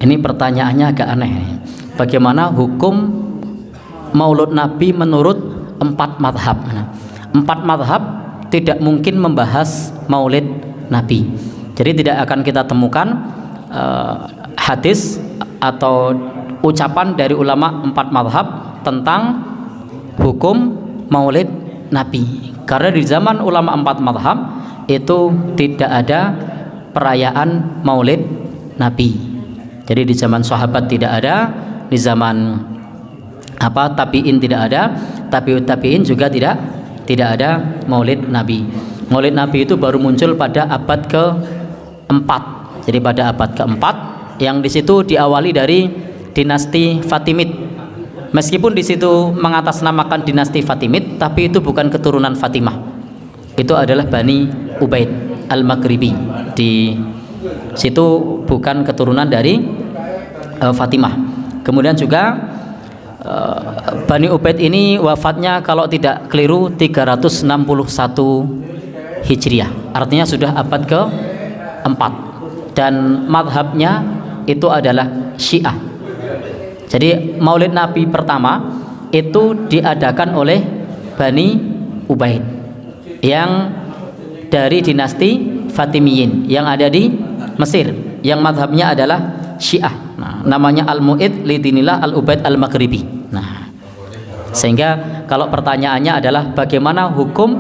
Ini pertanyaannya agak aneh. Bagaimana hukum Maulud Nabi menurut 4 madhab? 4 madhab tidak mungkin membahas Maulid Nabi. Jadi tidak akan kita temukan hadis atau ucapan dari ulama 4 madhab tentang hukum Maulid Nabi. Karena di zaman ulama 4 madhab itu tidak ada perayaan Maulid Nabi. Jadi di zaman sahabat tidak ada, di zaman tabi'in tidak ada, tabi'in juga tidak ada Maulid Nabi. Maulid Nabi itu baru muncul pada abad ke-4. Jadi pada abad ke-4 yang di situ diawali dari dinasti Fatimid. Meskipun di situ mengatasnamakan dinasti Fatimid, tapi itu bukan keturunan Fatimah. Itu adalah Bani Ubaid Al-Maghribi. Di situ bukan keturunan dari Fatimah. Kemudian juga Bani Ubaid ini wafatnya kalau tidak keliru 361 Hijriah. Artinya sudah abad ke-4. Dan madhabnya itu adalah Syiah. Jadi Maulid Nabi pertama itu diadakan oleh Bani Ubaid yang dari dinasti Fatimiyin yang ada di Mesir, yang madhabnya adalah Syiah. Namanya Al-Mu'id Lidinillah Al-Ubaid Al-Maghribi. Sehingga kalau pertanyaannya adalah bagaimana hukum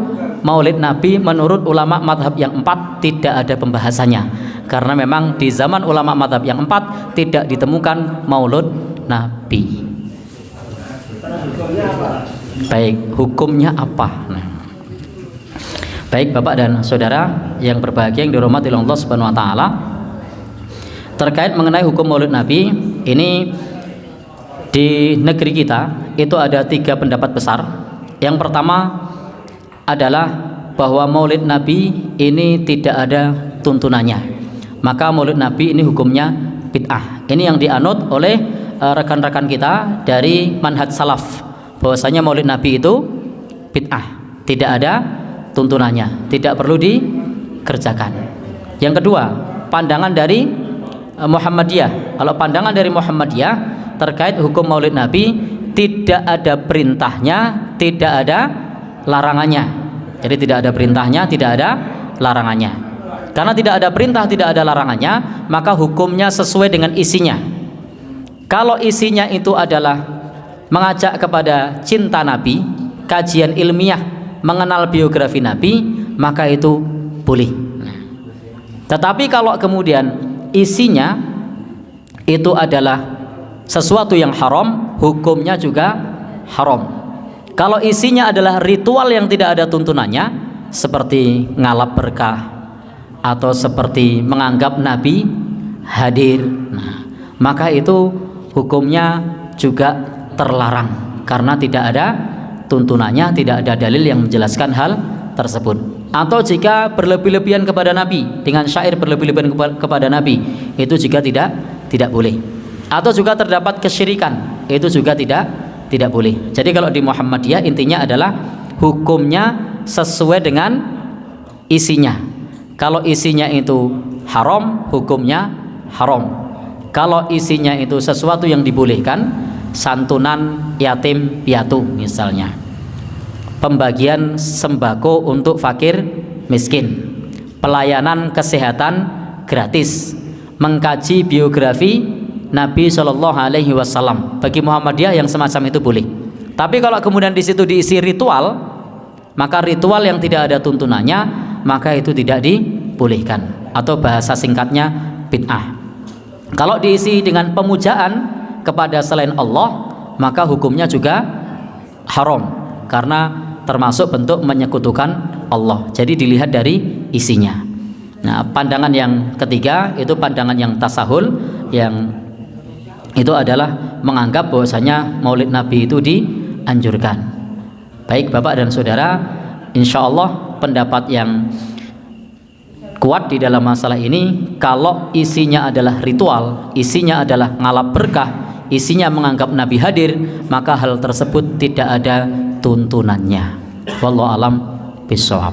Maulid Nabi menurut ulama madhab yang 4, tidak ada pembahasannya. Karena memang di zaman ulama madhab yang 4 tidak ditemukan Maulud Nabi. Baik, hukumnya apa? Baik Bapak dan Saudara yang berbahagia yang dirahmati oleh Allah Subhanahu wa taala, terkait mengenai hukum Maulid Nabi ini di negeri kita itu ada 3 pendapat besar. Yang pertama adalah bahwa Maulid Nabi ini tidak ada tuntunannya, maka Maulid Nabi ini hukumnya bid'ah. Ini yang dianut oleh rekan-rekan kita dari manhaj salaf, bahwasanya Maulid Nabi itu bid'ah, tidak ada tuntunannya, tidak perlu dikerjakan. Yang kedua, pandangan dari Muhammadiyah. Kalau pandangan dari Muhammadiyah terkait hukum Maulid Nabi, tidak ada perintahnya, tidak ada larangannya. Jadi tidak ada perintahnya, tidak ada larangannya. Karena tidak ada perintah, tidak ada larangannya, maka hukumnya sesuai dengan isinya. Kalau isinya itu adalah mengajak kepada cinta Nabi, kajian ilmiah mengenal biografi Nabi, maka itu boleh. Tetapi kalau kemudian isinya itu adalah sesuatu yang haram, hukumnya juga haram. Kalau isinya adalah ritual yang tidak ada tuntunannya, seperti ngalap berkah atau seperti menganggap Nabi hadir, maka itu hukumnya juga terlarang karena tidak ada tuntunannya, tidak ada dalil yang menjelaskan hal tersebut. Atau jika berlebih-lebihan kepada Nabi, dengan syair berlebih-lebihan kepada Nabi, itu juga tidak boleh. Atau juga terdapat kesyirikan, itu juga tidak boleh. Jadi kalau di Muhammadiyah intinya adalah hukumnya sesuai dengan isinya. Kalau isinya itu haram, hukumnya haram. Kalau isinya itu sesuatu yang dibolehkan, santunan yatim piatu misalnya, pembagian sembako untuk fakir miskin, pelayanan kesehatan gratis, mengkaji biografi Nabi Shallallahu Alaihi Wasallam, bagi Muhammadiyah yang semacam itu boleh. Tapi kalau kemudian di situ diisi ritual, maka ritual yang tidak ada tuntunannya, maka itu tidak dibolehkan, atau bahasa singkatnya bid'ah. Kalau diisi dengan pemujaan kepada selain Allah, maka hukumnya juga haram karena termasuk bentuk menyekutukan Allah. Jadi dilihat dari isinya. Nah, pandangan yang ketiga itu pandangan yang tasahul, yang itu adalah menganggap bahwasanya Maulid Nabi itu dianjurkan. Baik Bapak dan Saudara, insya Allah pendapat yang kuat di dalam masalah ini, kalau isinya adalah ritual, isinya adalah ngalap berkah, isinya menganggap Nabi hadir, maka hal tersebut tidak ada tuntunannya. Wallahu alam bishawab.